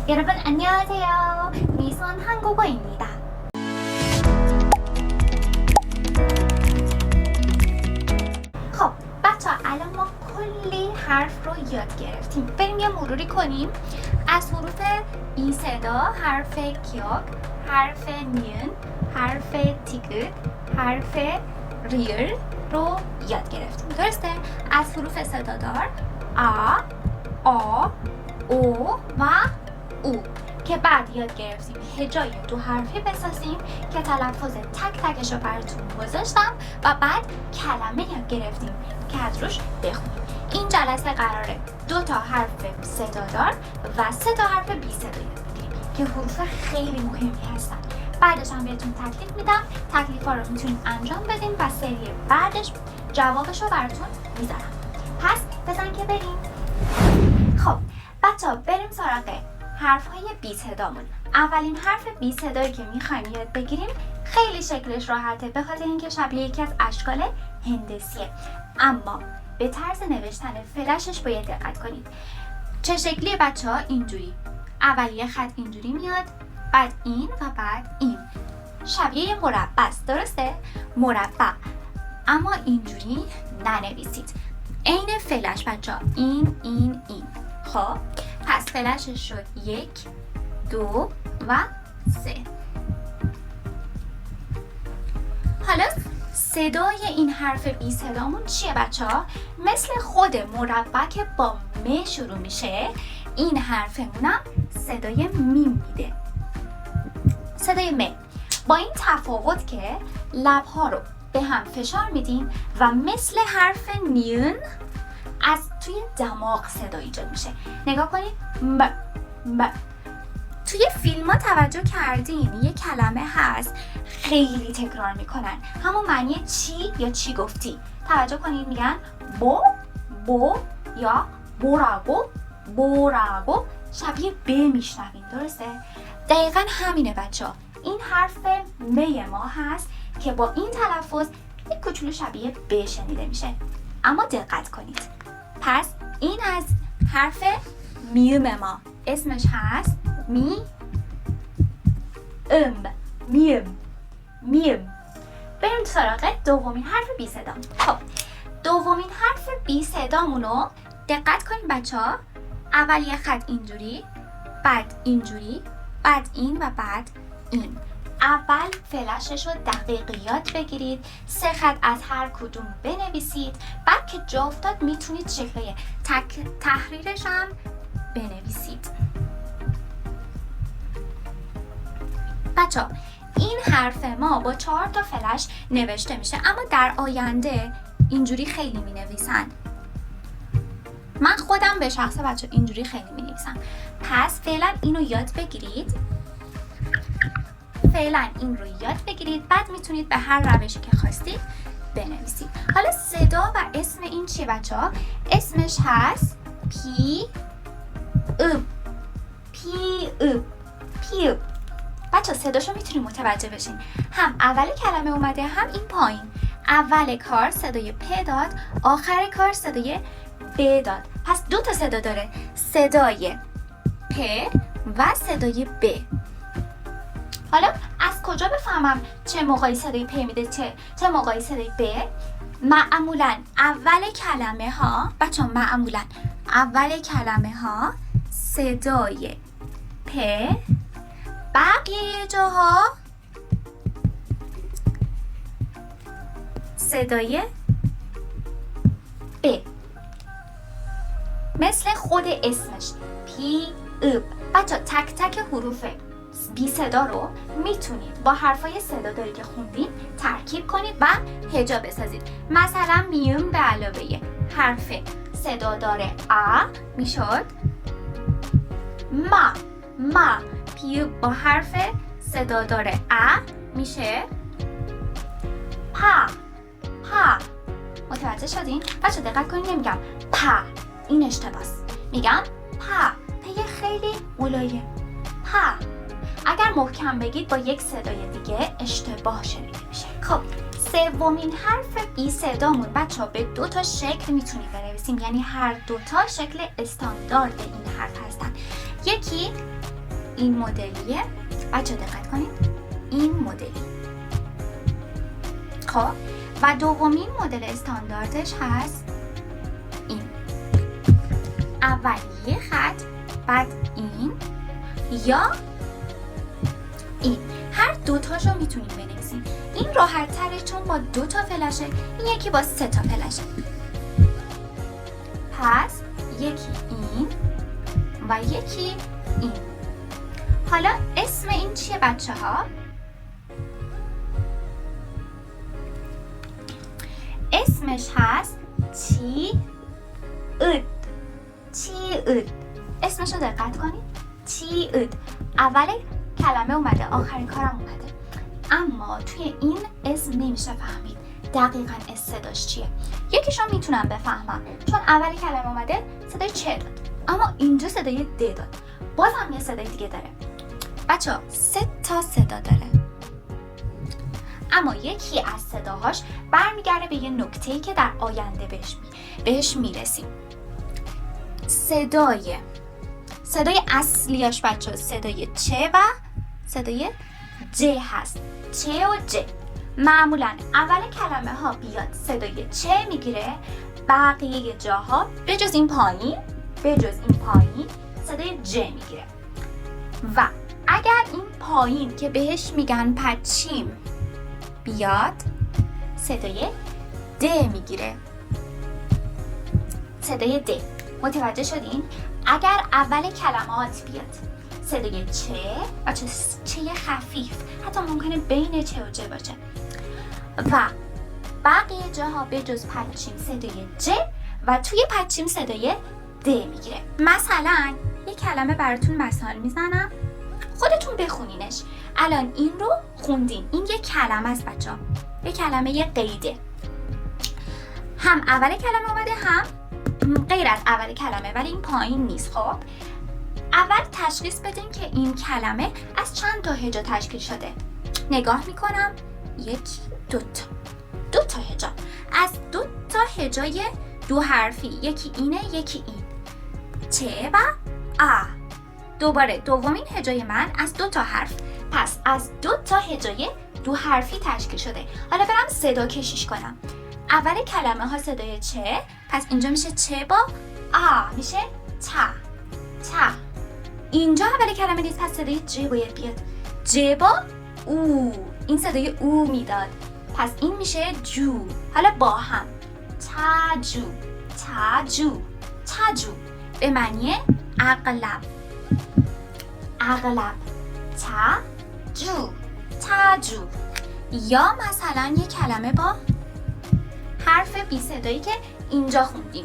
여러분 안녕하세요. 미선 한국어입니다. خب بچه ها الان ما کلی حرف رو یاد گرفتیم. بریم یه مروری کنیم از حروف این صدا. حرف کیوک، حرف نیون، حرف تیگت، حرف ریر رو یاد گرفتیم. درسته؟ از حروف صدادار آ، آ، او و او که بعد یاد گرفتیم هجای دو حرفی بسازیم که تلفظ تک تکش رو براتون گذاشتم و بعد کلمه یاد گرفتیم که از روش بخونیم. این جلسه قراره 2 تا حرف صدادار و 3 تا حرف بی صدا یاد بگیریم که حروف خیلی مهمی هستن. بعدش هم بهتون تکلیف میدم. تکلیفا رو میتونید انجام بدین و سری بعدش جوابش رو براتون میذارم. پس بزن که بریم. خب بچه‌ها بریم سراغ حرف‌های بی صدامون. اولین حرف بی صدایی که می‌خوایم یاد بگیریم خیلی شکلش راحته به خاطر اینکه شبیه یکی از اشکال هندسیه، اما به طرز نوشتن فلشش باید دقت کنید. چه شکلی بچه‌ها؟ اینجوری. اول یه خط اینجوری میاد، بعد این و بعد این. شبیه یه مربع است، درسته؟ مربع. اما اینجوری ننویسید. عین فلش بچه‌ها. این. خب پس فلشش شد 1 2 و 3. حالا صدای این حرف بی صدامون چیه بچه‌ها؟ مثل خود مربع که با م شروع میشه، این حرفمونم صدای میم میده. صدای م. با این تفاوت که لب‌ها رو به هم فشار میدیم و مثل حرف نیون از توی دماغ صدا ایجاد میشه. نگاه کنید. م. توی فیلم ها توجه کردین یه کلمه هست خیلی تکرار میکنن، همون معنی چی یا چی گفتی. توجه کنید میگن بو یا بوراگو. شبیه ب میشنوین، درسته؟ دقیقا همینه بچه ها. این حرف می ما هست که با این تلفظ یک کوچولو شبیه ب شنیده میشه، اما دقت کنید. پس این از حرف میم ما اسمش هست میم. بریم سراغ دومین حرف بی صدا. خب دومین حرف بی صدامونو دقت کنید بچه ها. اول یه خط اینجوری، بعد اینجوری، بعد این و بعد این. اول فلشش رو دقیق یاد بگیرید. 3 خط از هر کدوم بنویسید. بعد که جا افتاد میتونید شکل تحریرش هم بنویسید. بچه این حرف ما با 4 تا فلش نوشته میشه، اما در آینده اینجوری خیلی می نویسن. من خودم به شخصه بچه اینجوری خیلی می نویسم. پس فعلا اینو یاد بگیرید. بعد میتونید به هر روشی که خواستید بنویسید. حالا صدا و اسم این چیه بچه ها؟ اسمش هست پی بچه ها صداشو میتونید متوجه بشین. هم اول کلمه اومده هم این پایین. اول کار صدای پ داد، آخر کار صدای ب داد. پس 2 تا صدا داره، صدای پ و صدای ب. حالا از کجا بفهمم چه موقعی صدای پ میده چه موقعی صدای ب؟ معمولا اول کلمه ها صدای پ، بقیه جاها صدای ب. مثل خود اسمش پی بچه تک تک حروف بی صدا رو میتونید با حرفای صداداری که خوندیم ترکیب کنید و هجا بسازید. مثلا میم به علاوه حرف صدادار ا میشد ما. پی با حرف صدادار ا میشه پا. متوجه شدین؟ بچه دقت کنید نمیگم پا، این اشتباس. میگم پا. پی خیلی ملایم. پا. اگر محکم بگید با یک صدای دیگه اشتباه شنیده میشه. خب سومین حرف بی صدامون بچه‌ها به 2 تا شکل میتونیم بنویسیم، یعنی هر 2 تا شکل استاندارد این حرف هستن. یکی این مدلیه. بچه دقت کنید، این مدلی. خب و دومین مدل استانداردش هست این. اول یه خط، بعد این یا این. هر دوتاشو میتونیم بنویسیم. این راحت تره چون با 2 تا فلشه، این یکی با 3 تا فلشه. پس یکی این و یکی این. حالا اسم این چیه بچه ها؟ اسمش هست چی اد. چی اد. اسمش رو دقت کنید، چی اد. اول کلمه اومده، آخر کارم اومده، اما توی این اسم نمیشه فهمید دقیقاً صداش چیه. یکیشو میتونم بفهمم چون اول کلمه اومده صدای چه داد، اما اینجا صدای د داد. بازم یه صدای دیگه داره. بچه‌ها 3 تا صدا داره، اما یکی از صداهاش برمیگرده به یه نکته‌ای که در آینده بهش میرسیم. صدای اصلیش بچه‌ها صدای چه و صدای ج هست. چه و ج. معمولا اول کلمه ها بیاد صدای چه میگیره، بقیه جاها بجز این پایین صدای ج میگیره. و اگر این پایین که بهش میگن پچیم بیاد، صدای د میگیره. صدای د. متوجه شدین؟ اگر اول کلمات بیاد صدای چه و چه خفیف، حتی ممکنه بین چه و ج باشه، و بقیه جاها به جز پچیم صدای ج و توی پچیم صدای د میگیره. مثلا یه کلمه براتون مثال میزنم، خودتون بخونینش. الان این رو خوندین، این یه کلمه است بچه‌ها، یه کلمه یه قیده. هم اول کلمه اومده هم غیر از اول کلمه، ولی این پایین نیست. خب اول تشخیص بدین که این کلمه از چند تا هجا تشکیل شده. نگاه میکنم، 1 2 تا هجا. از 2 تا هجای 2 حرفی، یکی اینه یکی این، چه و آ. دوباره دومین هجای من از 2 تا حرف، پس از 2 تا هجای 2 حرفی تشکیل شده. حالا برم صدا کشیش کنم. اول کلمه ها صدای چه، پس اینجا میشه چه با آ، میشه تا. اینجا اول کلمه نیست، پس صدای ج باید بیاد، ج با او. این صدای او میداد، پس این میشه جو. حالا با هم تاجو به معنی اغلب. تاجو. یا مثلا یه کلمه با حرف بی صدایی که اینجا خوندیم.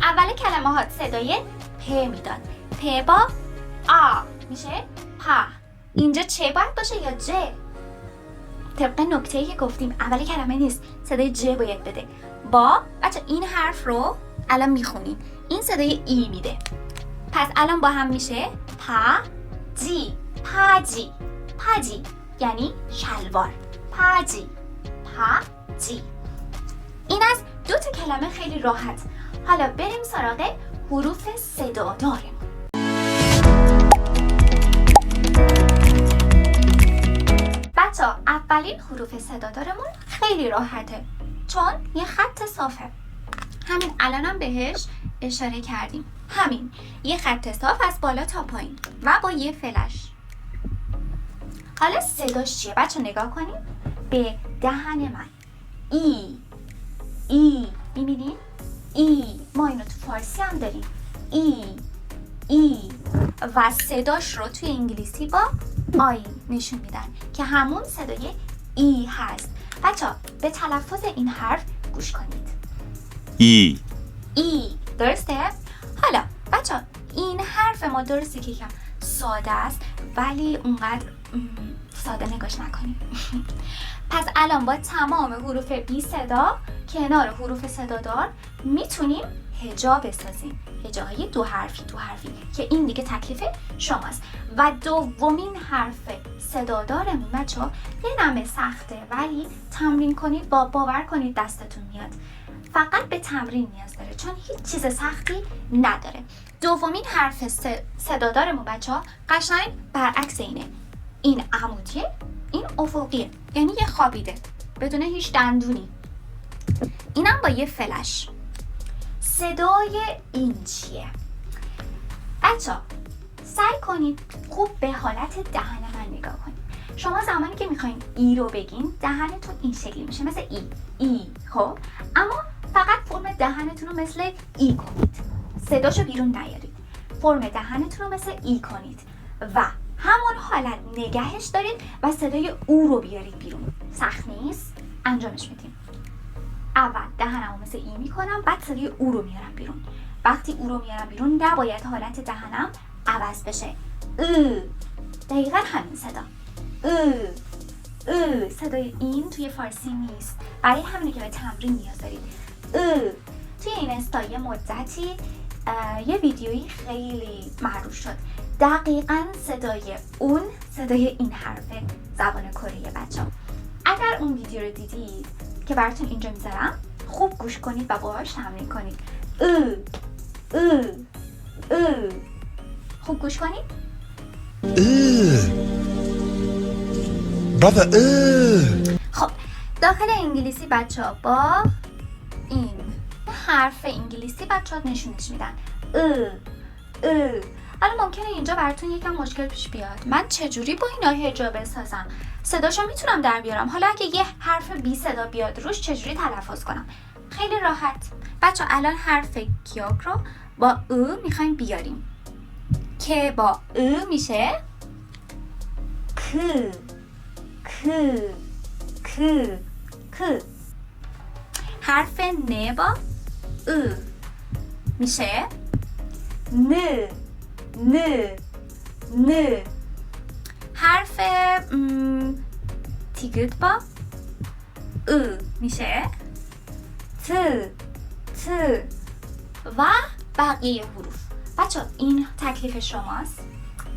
اول کلمه ها صدای پ میداد، پ با آ میشه پا. اینجا چه باید باشه یا ج؟ طبق نکته‌ای که گفتیم اول کلمه نیست، صدای ج باید بده. با بچه این حرف رو الان میخونیم، این صدای ای میده، پس الان با هم میشه پاجی یعنی شلوار. پاجی. این از 2 تا کلمه خیلی راحت. حالا بریم سراغ حروف صدادارمون. بچه‌ها اولین حروف صدادارمون خیلی راحته چون یه خط صافه. همین الانم بهش اشاره کردیم. همین یه خط صاف از بالا تا پایین و با یه فلش. حالا صداش چیه بچه؟ نگاه کنیم به دهن من. ای میبینین؟ ای. ما اینو تو فارسی هم داریم، ای و صداش رو توی انگلیسی با آی نشون میدن که همون صدای ای هست. بچه‌ها به تلفظ این حرف گوش کنید. ای. درسته؟ حالا بچه‌ها این حرف ما درسته که یکم ساده است ولی اونقدر ساده نگاش نکنیم. پس الان با تمام حروف بی صدا کنار حروف صدادار میتونیم هجا بسازیم، هجاهای 2 حرفی که این دیگه تکلیف شماست. و دومین حرف صدادارمون بچه‌ها یه نمه سخته ولی تمرین کنید، باور کنید دستتون میاد. فقط به تمرین نیاز داره چون هیچ چیز سختی نداره. دومین حرف صدادارمون بچه ها قشنگ برعکس اینه. این عمودیه، این افقیه، یعنی یه خوابیده بدون هیچ دندونی. اینم با یه فلش. صدای این چیه؟ بچه ها سعی کنید خوب به حالت دهن من نگاه کنید. شما زمانی که میخواین ای رو بگین دهنتون این شکلی میشه، مثل ای خب، اما فقط فرم دهنتون رو مثل ای کنید، صداشو بیرون نیارید. فرم دهنتون رو مثل ای کنید و همون حالت نگهش دارید و صدای او رو بیارید بیرون. سخت نیست، انجامش میدیم. اول دهنمو مثل ای میکنم، بعد صدای او رو میارم بیرون. وقتی او رو میارم بیرون نباید حالت دهنم عوض بشه. دقیقا همین صدا. صدای این توی فارسی نیست، برای همینه که به تمرین نیاز دارید. توی این استایه مدتی یه ویدیویی خیلی معروف شد. دقیقا صدای اون صدای این حرف زبان کره بچه‌ها. اگر اون ویدیو رو دیدید که براتون اینجا میذارم، خوب گوش کنید و باهاش تمرین کنید. خوب گوش کنید. خب داخل انگلیسی بچه ها با این حرف انگلیسی بچه ها نشونش میدن. حالا ممکنه اینجا براتون یکم مشکل پیش بیاد. من چجوری با اینا هجا بسازم؟ صداشو میتونم در بیارم. حالا اگه یه حرف بی صدا بیاد روش چجوری تلفظ کنم؟ خیلی راحت. بچه الان حرف کیاک رو با میخوایم بیاریم که با میشه ک. حرف ن با میشه ن. حرف تیگت با میشه ت. و بقیه حروف. بچه این تکلیف شماست،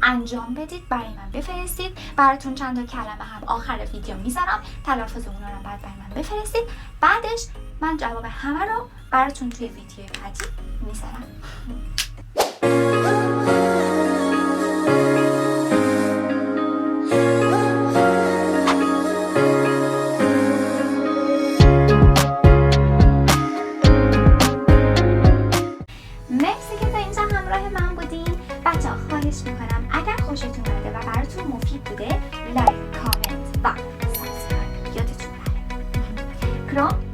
انجام بدید، برای من بفرستید. براتون چند تا کلمه هم آخر ویدیو میذارم، تلفظ اونا رو بعد برای من بفرستید. بعدش من جواب همه رو براتون توی ویدیو بعدی میذارم. مرسی که تا اینجا همراه من بودین. بچه ها خواهش میکنم اگر خوشتون اومده و براتون مفید بوده لایک، کامنت و سابسکرایب یادتون نره.